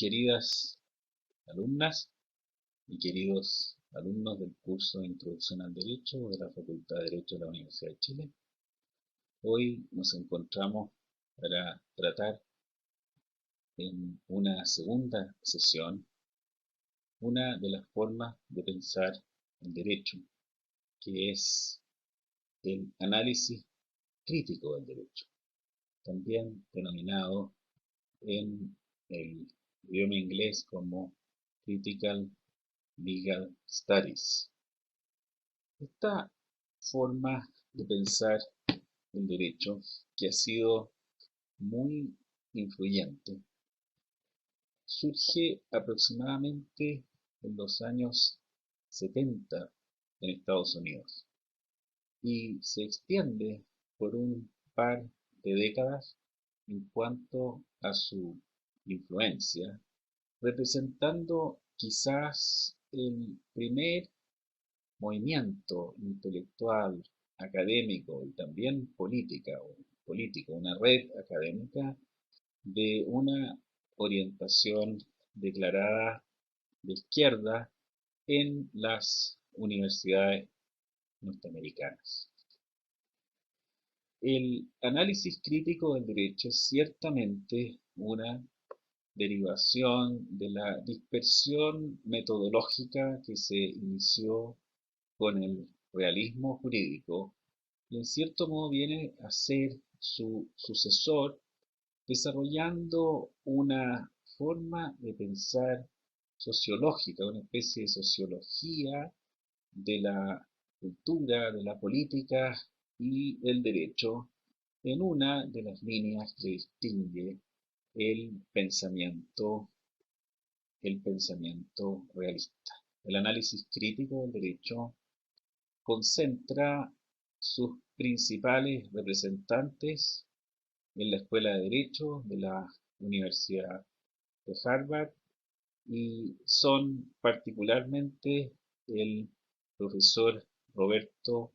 Queridas alumnas y queridos alumnos del curso de Introducción al Derecho de la Facultad de Derecho de la Universidad de Chile, hoy nos encontramos para tratar en una segunda sesión una de las formas de pensar el derecho, que es el análisis crítico del derecho, también denominado en el idioma inglés como Critical Legal Studies. Esta forma de pensar el derecho, que ha sido muy influyente, surge aproximadamente en los años 70 en Estados Unidos y se extiende por un par de décadas en cuanto a su influencia, representando quizás el primer movimiento intelectual, académico y también político, una red académica de una orientación declarada de izquierda en las universidades norteamericanas. El análisis crítico del derecho es ciertamente una derivación de la dispersión metodológica que se inició con el realismo jurídico y en cierto modo viene a ser su sucesor, desarrollando una forma de pensar sociológica, una especie de sociología de la cultura, de la política y del derecho en una de las líneas que distingue el pensamiento realista. El análisis crítico del derecho concentra sus principales representantes en la Escuela de Derecho de la Universidad de Harvard y son particularmente el profesor Roberto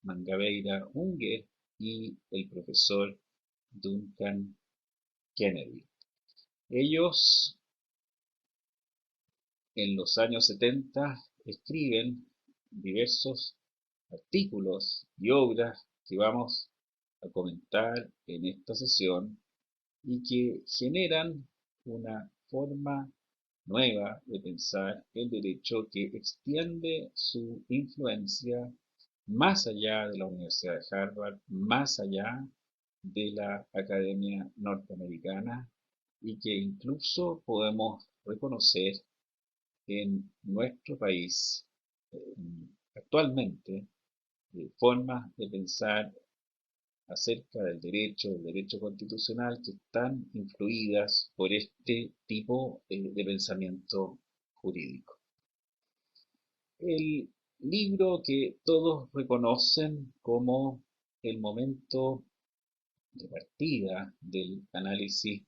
Mangabeira Unger y el profesor Duncan Kennedy. Ellos en los años 70 escriben diversos artículos y obras que vamos a comentar en esta sesión y que generan una forma nueva de pensar el derecho que extiende su influencia más allá de la Universidad de Harvard, más allá de la Academia Norteamericana y que incluso podemos reconocer en nuestro país actualmente formas de pensar acerca del derecho constitucional, que están influidas por este tipo de pensamiento jurídico. El libro que todos reconocen como el momento de partida del análisis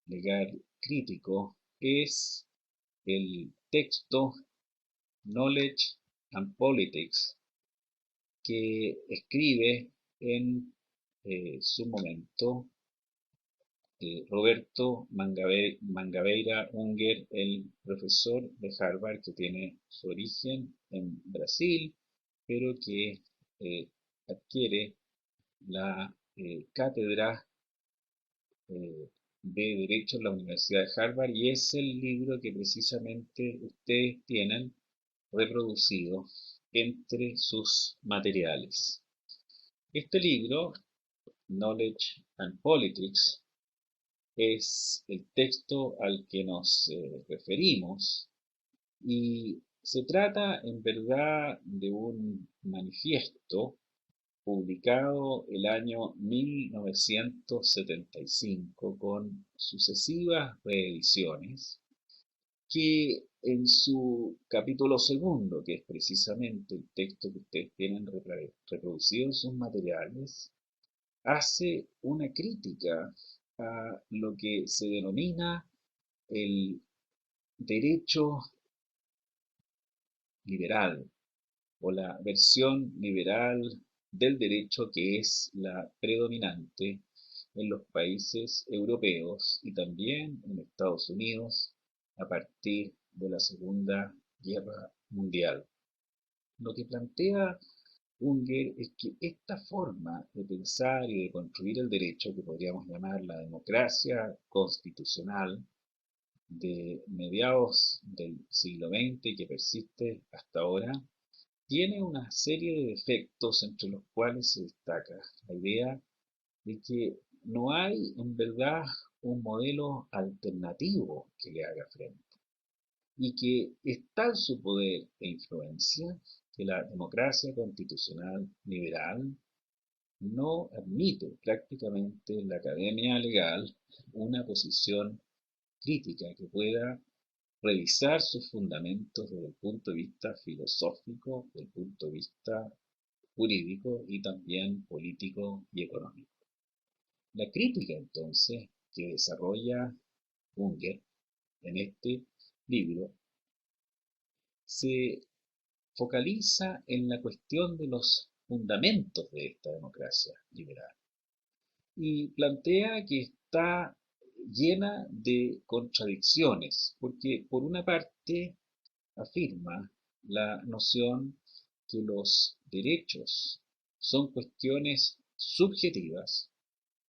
legal crítico es el texto Knowledge and Politics, que escribe en su momento Roberto Mangabeira Unger, el profesor de Harvard que tiene su origen en Brasil, pero que adquiere la cátedra de Derecho en la Universidad de Harvard, y es el libro que precisamente ustedes tienen reproducido entre sus materiales. Este libro, Knowledge and Politics, es el texto al que nos referimos y se trata en verdad de un manifiesto publicado el año 1975 con sucesivas reediciones, que en su capítulo segundo, que es precisamente el texto que ustedes tienen reproducido en sus materiales, hace una crítica a lo que se denomina el derecho liberal o la versión liberal del derecho que es la predominante en los países europeos y también en Estados Unidos a partir de la Segunda Guerra Mundial. Lo que plantea Unger es que esta forma de pensar y de construir el derecho, que podríamos llamar la democracia constitucional, de mediados del siglo XX y que persiste hasta ahora, tiene una serie de defectos entre los cuales se destaca la idea de que no hay en verdad un modelo alternativo que le haga frente y que es tal su poder e influencia que la democracia constitucional liberal no admite prácticamente en la academia legal una posición crítica que pueda revisar sus fundamentos desde el punto de vista filosófico, desde el punto de vista jurídico y también político y económico. La crítica entonces que desarrolla Unger en este libro se focaliza en la cuestión de los fundamentos de esta democracia liberal y plantea que está llena de contradicciones, porque por una parte afirma la noción que los derechos son cuestiones subjetivas,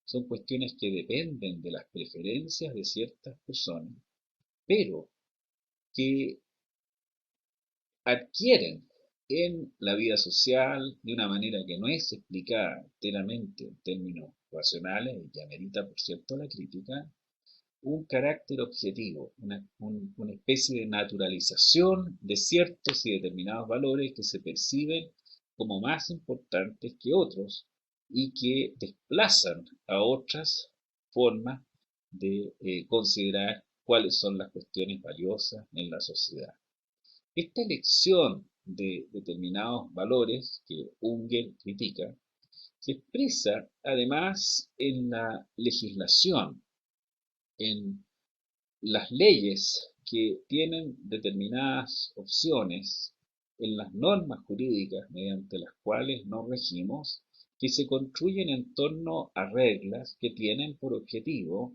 son cuestiones que dependen de las preferencias de ciertas personas, pero que adquieren en la vida social de una manera que no es explicada enteramente en términos racionales y que amerita, por cierto, la crítica, un carácter objetivo, una especie de naturalización de ciertos y determinados valores que se perciben como más importantes que otros y que desplazan a otras formas de considerar cuáles son las cuestiones valiosas en la sociedad. Esta elección de determinados valores que Unger critica se expresa además en la legislación, en las leyes que tienen determinadas opciones, en las normas jurídicas mediante las cuales nos regimos, que se construyen en torno a reglas que tienen por objetivo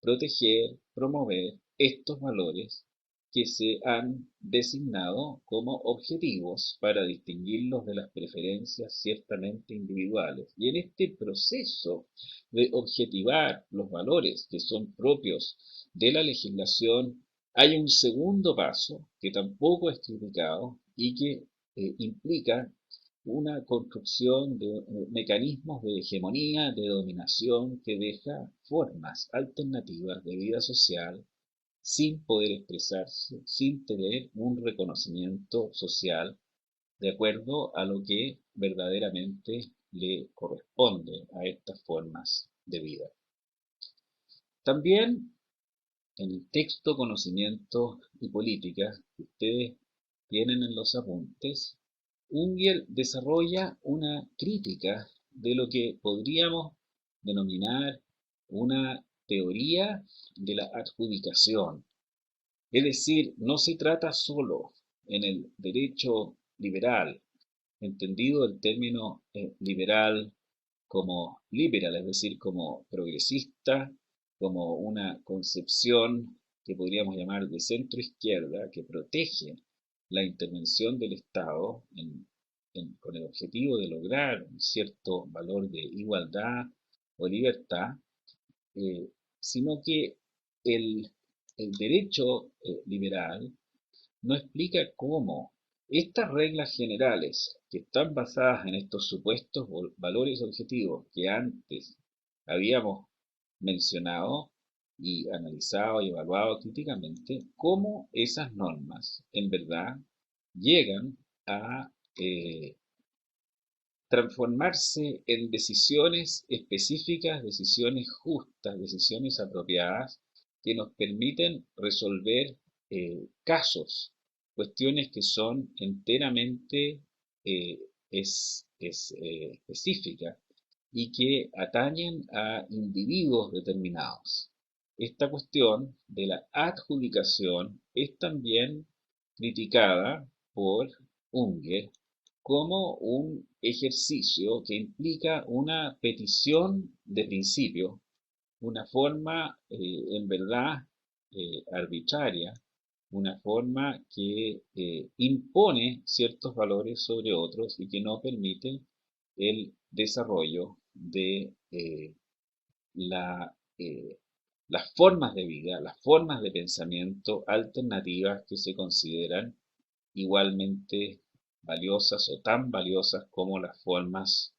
proteger, promover estos valores que se han designado como objetivos para distinguirlos de las preferencias ciertamente individuales. Y en este proceso de objetivar los valores que son propios de la legislación, hay un segundo paso que tampoco es criticado y que implica una construcción de mecanismos de hegemonía, de dominación, que deja formas alternativas de vida social sin poder expresarse, sin tener un reconocimiento social de acuerdo a lo que verdaderamente le corresponde a estas formas de vida. También en el texto Conocimiento y Política que ustedes tienen en los apuntes, Unger desarrolla una crítica de lo que podríamos denominar una teoría de la adjudicación. Es decir, no se trata solo en el derecho liberal, entendido el término liberal como liberal, es decir, como progresista, como una concepción que podríamos llamar de centro izquierda, que protege la intervención del Estado con el objetivo de lograr un cierto valor de igualdad o libertad, eh, sino que el, el derecho liberal no explica cómo estas reglas generales que están basadas en estos supuestos valores objetivos que antes habíamos mencionado y analizado y evaluado críticamente, cómo esas normas en verdad llegan a transformarse en decisiones específicas, decisiones justas, decisiones apropiadas que nos permiten resolver casos, cuestiones que son enteramente específicas y que atañen a individuos determinados. Esta cuestión de la adjudicación es también criticada por Unger como un ejercicio que implica una petición de principio, una forma en verdad arbitraria una forma que impone ciertos valores sobre otros y que no permite el desarrollo de la, las formas de vida, las formas de pensamiento alternativas que se consideran igualmente valiosas o tan valiosas como las formas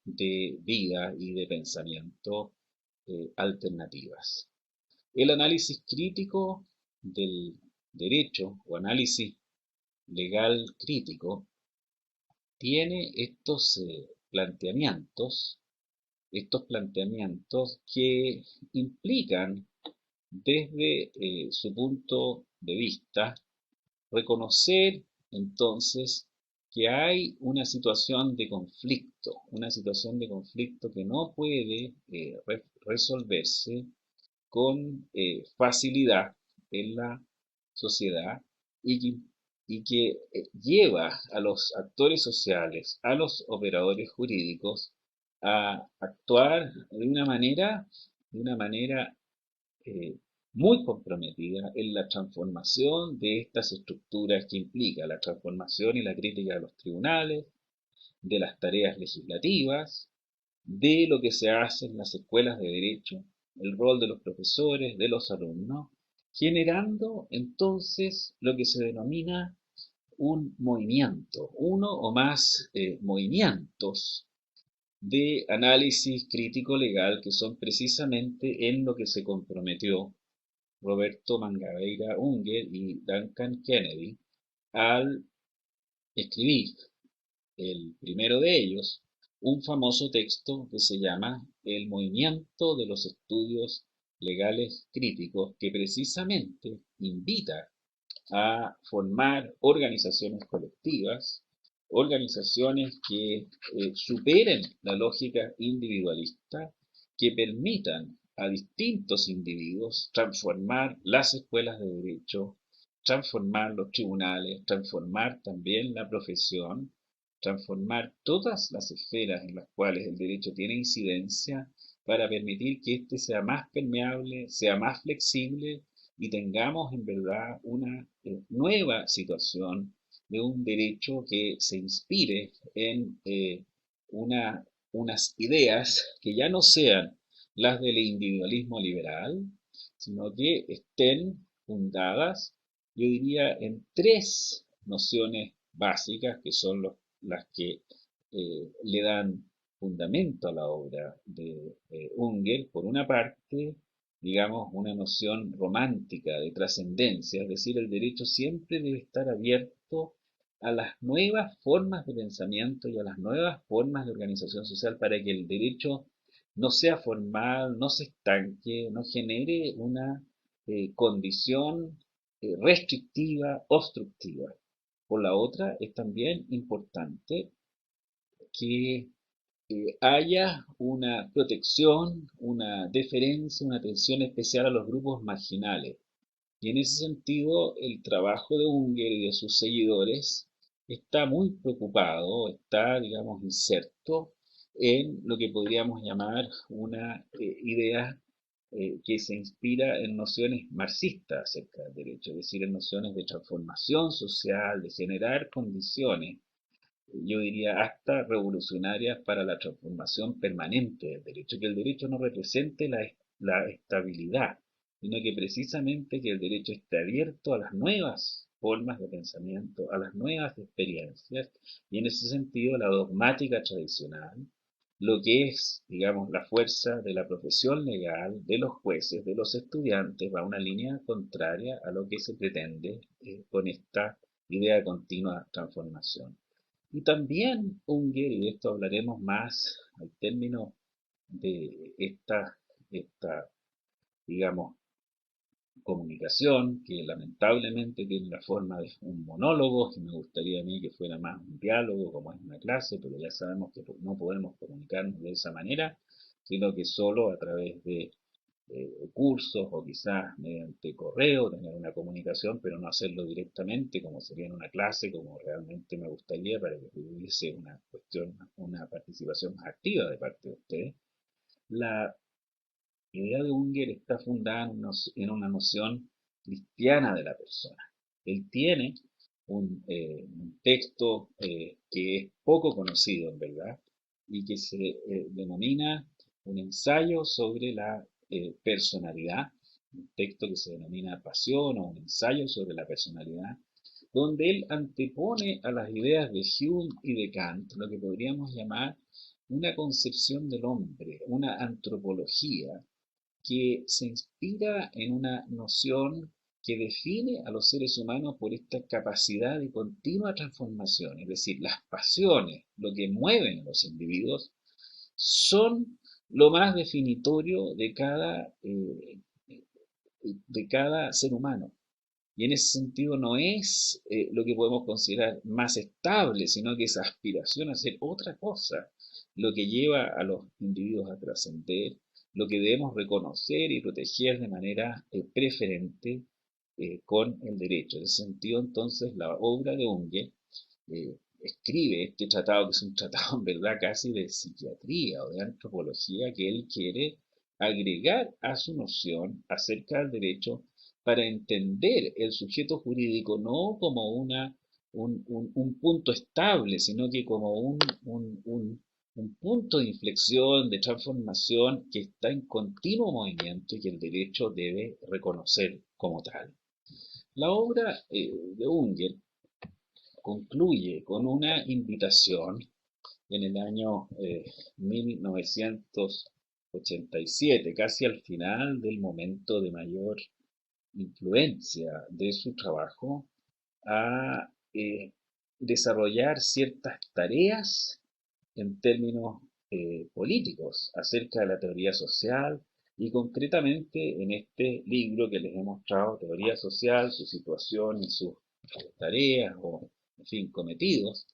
de vida y de pensamiento alternativas. El análisis crítico del derecho o análisis legal crítico tiene estos planteamientos que implican desde su punto de vista reconocer entonces que hay una situación de conflicto que no puede resolverse con facilidad en la sociedad y que, lleva a los actores sociales, a los operadores jurídicos, a actuar de una manera eh, muy comprometida en la transformación de estas estructuras que implica la transformación y la crítica de los tribunales, de las tareas legislativas, de lo que se hace en las escuelas de derecho, el rol de los profesores, de los alumnos, generando entonces lo que se denomina un movimiento, uno o más movimientos de análisis crítico legal que son precisamente en lo que se comprometió Roberto Mangabeira Unger y Duncan Kennedy al escribir el primero de ellos, un famoso texto que se llama El movimiento de los estudios legales críticos, que precisamente invita a formar organizaciones colectivas, organizaciones que superen la lógica individualista, que permitan a distintos individuos transformar las escuelas de derecho, transformar los tribunales, transformar también la profesión, transformar todas las esferas en las cuales el derecho tiene incidencia para permitir que éste sea más permeable, sea más flexible y tengamos en verdad una nueva situación de un derecho que se inspire en unas ideas que ya no sean las del individualismo liberal, sino que estén fundadas, yo diría, en tres nociones básicas que son las que le dan fundamento a la obra de Unger. Por una parte, digamos, una noción romántica de trascendencia, es decir, el derecho siempre debe estar abierto a las nuevas formas de pensamiento y a las nuevas formas de organización social para que el derecho no sea formal, no se estanque, no genere una condición restrictiva, obstructiva. Por la otra, es también importante que haya una protección, una deferencia, una atención especial a los grupos marginales. Y en ese sentido, el trabajo de Unger y de sus seguidores está muy preocupado, está, digamos, inserto en lo que podríamos llamar una idea que se inspira en nociones marxistas acerca del derecho, es decir, en nociones de transformación social, de generar condiciones, yo diría hasta revolucionarias para la transformación permanente del derecho, que el derecho no represente la estabilidad, sino que precisamente que el derecho esté abierto a las nuevas formas de pensamiento, a las nuevas experiencias, y en ese sentido la dogmática tradicional, lo que es, digamos, la fuerza de la profesión legal, de los jueces, de los estudiantes, va a una línea contraria a lo que se pretende con esta idea de continua transformación. Y también Unger, y de esto hablaremos más al término de esta, digamos, comunicación, que lamentablemente tiene la forma de un monólogo, que me gustaría a mí que fuera más un diálogo, como es una clase, pero ya sabemos que no podemos comunicarnos de esa manera, sino que solo a través de cursos o quizás mediante correo, tener una comunicación, pero no hacerlo directamente como sería en una clase, como realmente me gustaría para que hubiese una cuestión, una participación más activa de parte de ustedes. La idea de Unger está fundada en una noción cristiana de la persona. Él tiene un texto que es poco conocido en verdad y que se denomina un ensayo sobre la personalidad, un texto que se denomina Pasión o un ensayo sobre la personalidad, donde él antepone a las ideas de Hume y de Kant lo que podríamos llamar una concepción del hombre, una antropología que se inspira en una noción que define a los seres humanos por esta capacidad de continua transformación, es decir, las pasiones, lo que mueven a los individuos, son lo más definitorio de cada ser humano. Y en ese sentido no es lo que podemos considerar más estable, sino que esa aspiración a hacer otra cosa, lo que lleva a los individuos a trascender, lo que debemos reconocer y proteger de manera preferente con el derecho. En ese sentido, entonces, la obra de Unger escribe este tratado, que es un tratado en verdad casi de psiquiatría o de antropología, que él quiere agregar a su noción acerca del derecho para entender el sujeto jurídico no como un punto estable, sino que como un punto de inflexión, de transformación que está en continuo movimiento y que el derecho debe reconocer como tal. La obra de Unger concluye con una invitación en el año 1987, casi al final del momento de mayor influencia de su trabajo, a desarrollar ciertas tareas en términos políticos acerca de la teoría social y concretamente en este libro que les he mostrado, Teoría Social, su situación y sus tareas o, en fin, cometidos,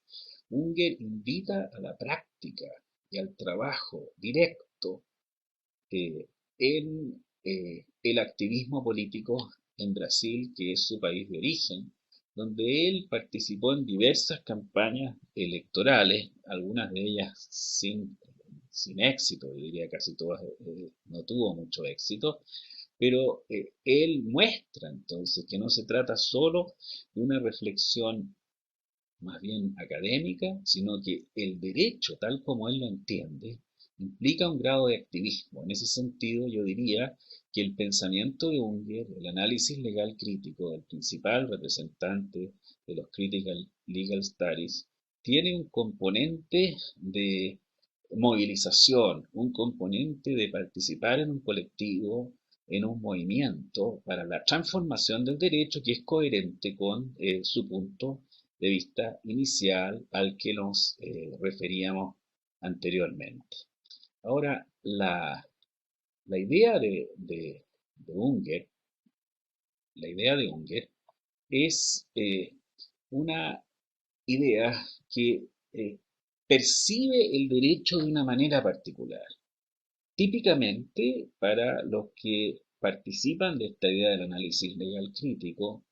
Unger invita a la práctica y al trabajo directo en el activismo político en Brasil, que es su país de origen, donde él participó en diversas campañas electorales, algunas de ellas sin éxito, yo diría casi todas no tuvo mucho éxito, pero él muestra entonces que no se trata solo de una reflexión más bien académica, sino que el derecho, tal como él lo entiende, implica un grado de activismo. En ese sentido, yo diría que el pensamiento de Unger, el análisis legal crítico del principal representante de los Critical Legal Studies, tiene un componente de movilización, un componente de participar en un colectivo, en un movimiento para la transformación del derecho que es coherente con su punto de vista inicial al que nos referíamos anteriormente. Ahora, la idea de Unger, la idea de Unger es una idea que percibe el derecho de una manera particular. Típicamente, para los que participan de esta idea del análisis legal crítico,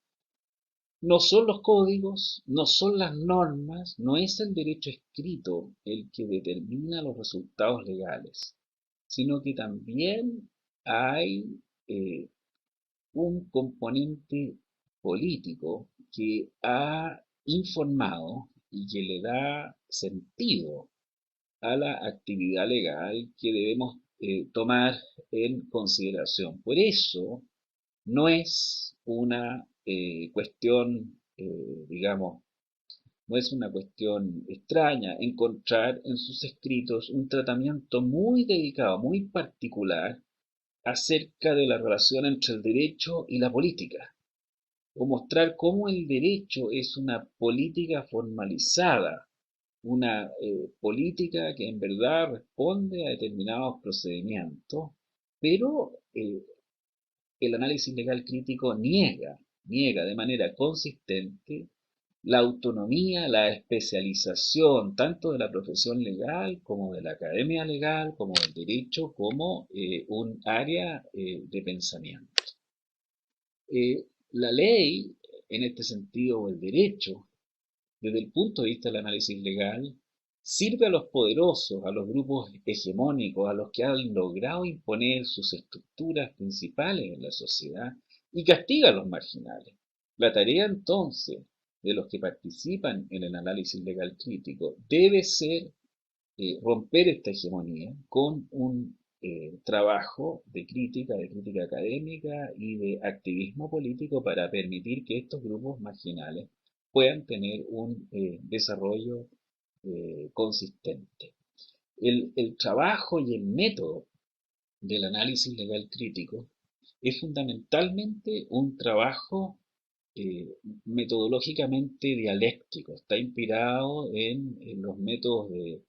no son los códigos, no son las normas, no es el derecho escrito el que determina los resultados legales, sino que también hay eh, un componente político que ha informado y que le da sentido a la actividad legal que debemos tomar en consideración. Por eso no es una cuestión, digamos, no es una cuestión extraña encontrar en sus escritos un tratamiento muy dedicado, muy particular acerca de la relación entre el derecho y la política, o mostrar cómo el derecho es una política formalizada, una política que en verdad responde a determinados procedimientos, pero el análisis legal crítico niega de manera consistente la autonomía, la especialización tanto de la profesión legal como de la academia legal, como del derecho, como un área de pensamiento. La ley, en este sentido, o el derecho, desde el punto de vista del análisis legal, sirve a los poderosos, a los grupos hegemónicos, a los que han logrado imponer sus estructuras principales en la sociedad, y castiga a los marginales. La tarea entonces de los que participan en el análisis legal crítico debe ser romper esta hegemonía con un trabajo de crítica académica y de activismo político para permitir que estos grupos marginales puedan tener un desarrollo consistente. El trabajo y el método del análisis legal crítico es fundamentalmente un trabajo eh, metodológicamente dialéctico, está inspirado en los métodos de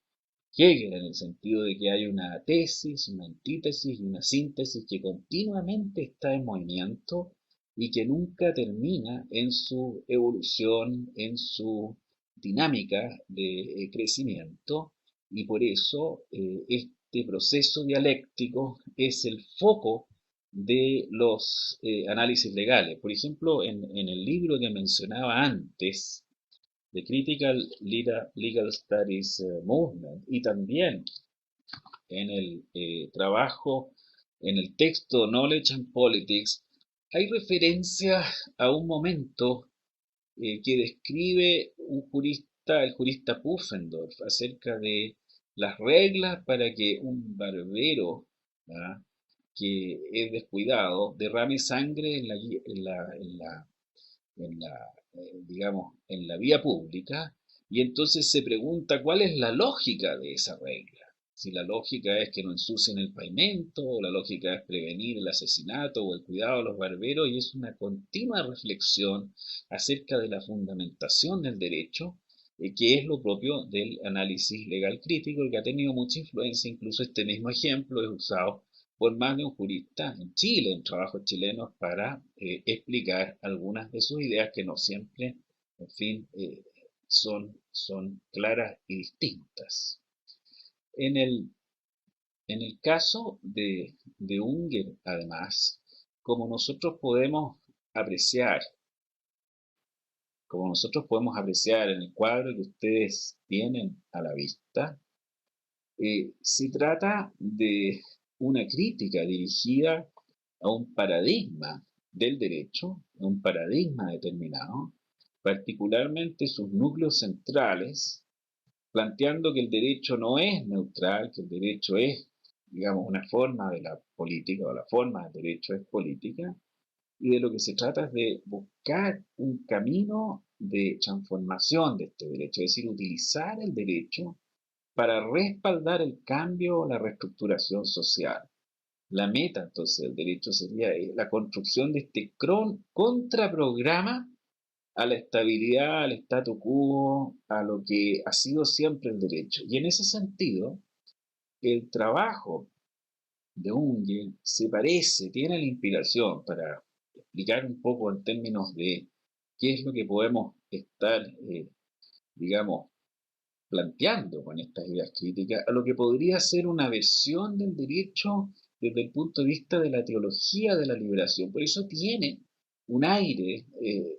Hegel, en el sentido de que hay una tesis, una antítesis y una síntesis que continuamente está en movimiento y que nunca termina en su evolución, en su dinámica de crecimiento, y por eso este proceso dialéctico es el foco de los análisis legales. Por ejemplo, en el libro que mencionaba antes, The Critical Legal Studies Movement, y también en el trabajo, en el texto Knowledge and Politics, hay referencia a un momento que describe un jurista, el jurista Pufendorf, acerca de las reglas para que un barbero, ¿verdad?, que es descuidado derrame sangre en la, digamos, en la vía pública, y entonces se pregunta cuál es la lógica de esa regla. Si la lógica es que no ensucien el pavimento, o la lógica es prevenir el asesinato o el cuidado de los barberos, y es una continua reflexión acerca de la fundamentación del derecho, que es lo propio del análisis legal crítico, y que ha tenido mucha influencia. Incluso este mismo ejemplo es usado por más de un jurista en Chile, en trabajos chilenos, para explicar algunas de sus ideas que no siempre, en fin, son claras y distintas. En el, en el caso de Unger, además, como nosotros podemos apreciar, como nosotros podemos apreciar en el cuadro que ustedes tienen a la vista, se trata de una crítica dirigida a un paradigma del derecho, a un paradigma determinado, particularmente sus núcleos centrales, planteando que el derecho no es neutral, que el derecho es, digamos, una forma de la política, o la forma del derecho es política, y de lo que se trata es de buscar un camino de transformación de este derecho, es decir, utilizar el derecho para respaldar el cambio o la reestructuración social. La meta entonces del derecho sería la construcción de este contraprograma a la estabilidad, al statu quo, a lo que ha sido siempre el derecho. Y en ese sentido, el trabajo de Unge se parece, tiene la inspiración para explicar un poco en términos de qué es lo que podemos estar, digamos, planteando con estas ideas críticas a lo que podría ser una versión del derecho desde el punto de vista de la teología de la liberación. Por eso tiene un aire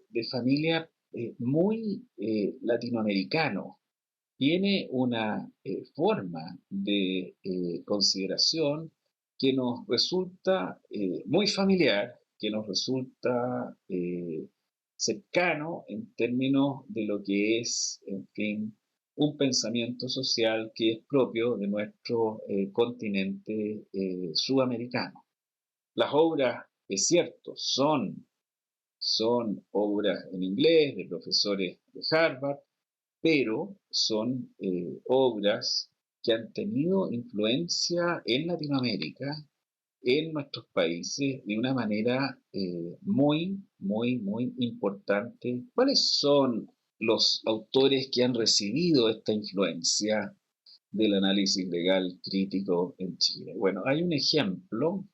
de familia muy latinoamericano, tiene una forma de consideración que nos resulta muy familiar, que nos resulta cercano en términos de lo que es, en fin, un pensamiento social que es propio de nuestro continente sudamericano. Las obras, es cierto, son obras en inglés de profesores de Harvard, pero son obras que han tenido influencia en Latinoamérica, en nuestros países, de una manera muy importante. ¿Cuáles son los autores que han recibido esta influencia del análisis legal crítico en Chile? Bueno, hay un ejemplo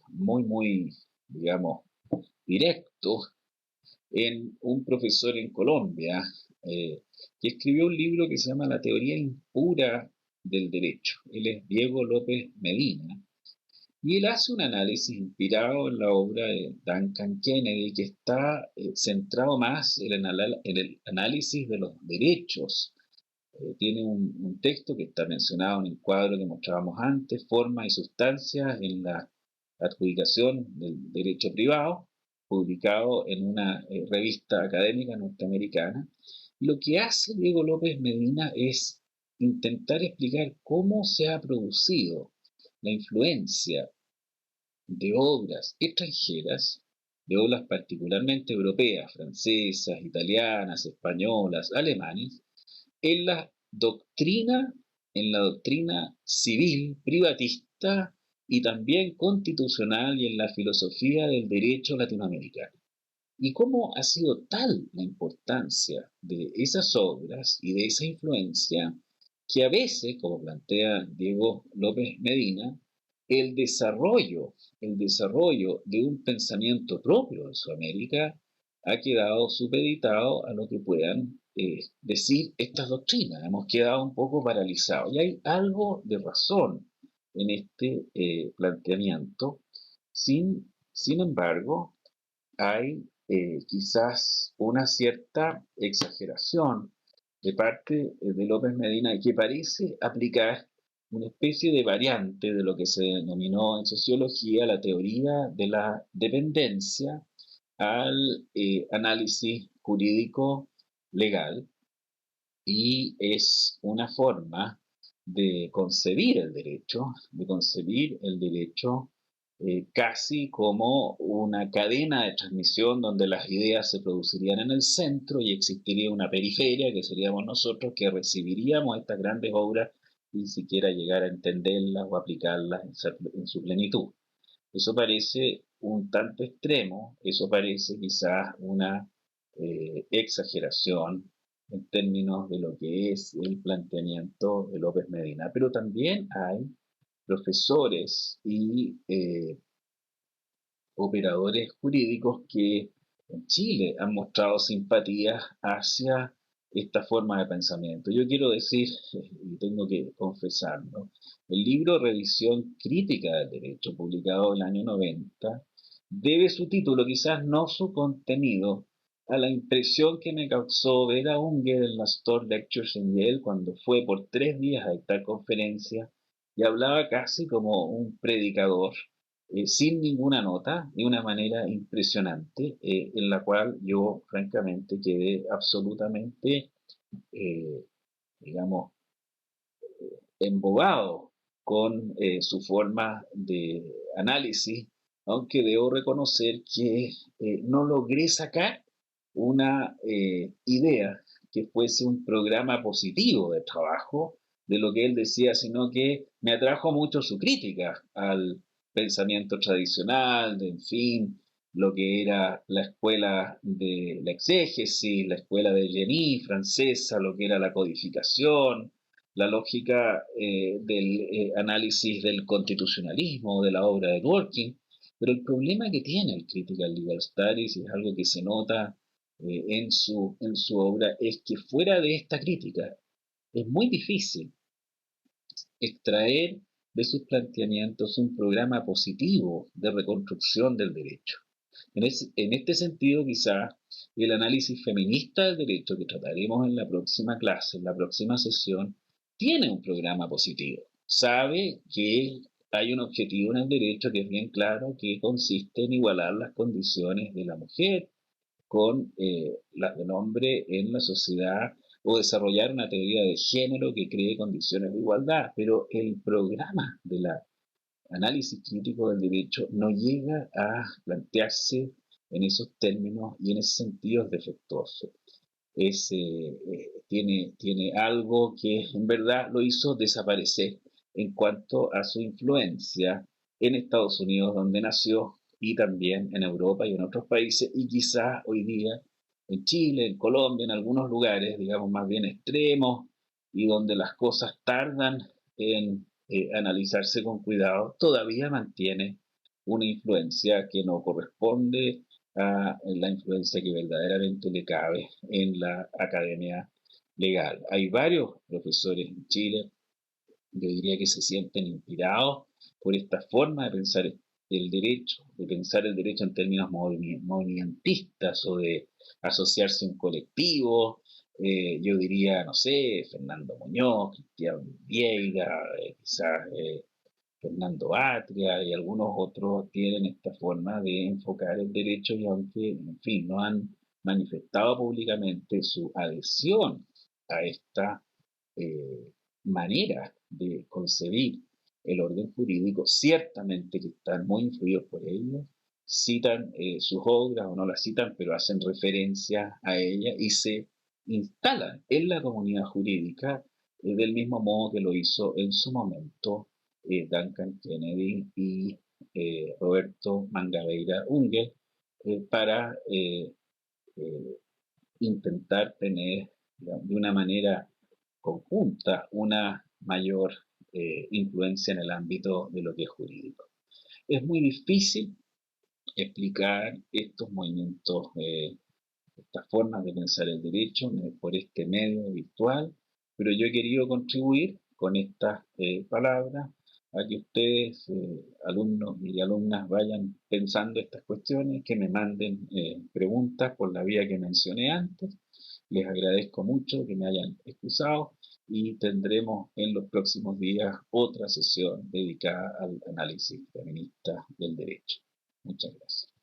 muy, digamos, directo en un profesor en Colombia, que escribió un libro que se llama La teoría impura del derecho. Él es Diego López Medina, y él hace un análisis inspirado en la obra de Duncan Kennedy, que está centrado más en el análisis de los derechos. Tiene un texto que está mencionado en el cuadro que mostrábamos antes, Forma y Sustancia en la adjudicación del derecho privado, publicado en una revista académica norteamericana. Lo que hace Diego López Medina es intentar explicar cómo se ha producido la influencia de obras extranjeras, de obras particularmente europeas, francesas, italianas, españolas, alemanes, en la doctrina, en la doctrina civil, privatista y también constitucional y en la filosofía del derecho latinoamericano. Y cómo ha sido tal la importancia de esas obras y de esa influencia que a veces, como plantea Diego López Medina, el desarrollo, el desarrollo de un pensamiento propio en Sudamérica ha quedado supeditado a lo que puedan decir estas doctrinas. Hemos quedado un poco paralizados. Y hay algo de razón en este planteamiento. Sin embargo, hay quizás una cierta exageración de parte de López Medina que parece aplicar una especie de variante de lo que se denominó en sociología la teoría de la dependencia al análisis jurídico legal, y es una forma de concebir el derecho casi como una cadena de transmisión donde las ideas se producirían en el centro y existiría una periferia que seríamos nosotros que recibiríamos estas grandes obras sin siquiera llegar a entenderlas o aplicarlas en su plenitud. Eso parece un tanto extremo, eso parece quizás una exageración en términos de lo que es el planteamiento de López Medina, pero también hay profesores y operadores jurídicos que en Chile han mostrado simpatía hacia esta forma de pensamiento. Yo quiero decir, y tengo que confesarlo, el libro Revisión Crítica del Derecho, publicado en el año 90, debe su título, quizás no su contenido, a la impresión que me causó ver a Unger en las Store Lectures en Yale cuando fue por 3 días a dictar conferencias y hablaba casi como un predicador sin ninguna nota, de una manera impresionante, en la cual yo francamente quedé absolutamente, eh, digamos, embobado con su forma de análisis, aunque debo reconocer que no logré sacar una idea que fuese un programa positivo de trabajo de lo que él decía, sino que me atrajo mucho su crítica al pensamiento tradicional, de, en fin, lo que era la escuela de la exégesis, la escuela de Denis francesa, lo que era la codificación, la lógica del análisis del constitucionalismo, de la obra de Dworkin, pero el problema que tiene el Critical Legal Studies, y es algo que se nota en su obra, es que fuera de esta crítica es muy difícil extraer de sus planteamientos un programa positivo de reconstrucción del derecho. En este sentido, quizá el análisis feminista del derecho que trataremos en la próxima clase, en la próxima sesión, tiene un programa positivo. Sabe que hay un objetivo en el derecho que es bien claro, que consiste en igualar las condiciones de la mujer con las del hombre en la sociedad o desarrollar una teoría de género que cree condiciones de igualdad. Pero el programa de la análisis crítico del derecho no llega a plantearse en esos términos y en ese sentido es defectuoso. Tiene algo que en verdad lo hizo desaparecer en cuanto a su influencia en Estados Unidos, donde nació, y también en Europa y en otros países, y quizás hoy día en Chile, en Colombia, en algunos lugares, digamos, más bien extremos, y donde las cosas tardan en analizarse con cuidado, todavía mantiene una influencia que no corresponde a la influencia que verdaderamente le cabe en la academia legal. Hay varios profesores en Chile, yo diría que se sienten inspirados por esta forma de pensar el derecho en términos movimentistas o de asociarse a un colectivo. Yo diría, no sé, Fernando Muñoz, Cristian Vieira, quizás Fernando Atria y algunos otros tienen esta forma de enfocar el derecho y aunque, en fin, no han manifestado públicamente su adhesión a esta manera de concebir el orden jurídico, ciertamente que están muy influidos por ellos, citan sus obras o no las citan, pero hacen referencia a ella y se instalan en la comunidad jurídica del mismo modo que lo hizo en su momento Duncan Kennedy y Roberto Mangabeira Unger para eh, intentar tener, digamos, de una manera conjunta una mayor influencia en el ámbito de lo que es jurídico. Es muy difícil explicar estos movimientos, estas formas de pensar el derecho por este medio virtual, pero yo he querido contribuir con estas palabras a que ustedes, alumnos y alumnas, vayan pensando estas cuestiones, que me manden preguntas por la vía que mencioné antes. Les agradezco mucho que me hayan excusado y tendremos en los próximos días otra sesión dedicada al análisis feminista del derecho. Muchas gracias.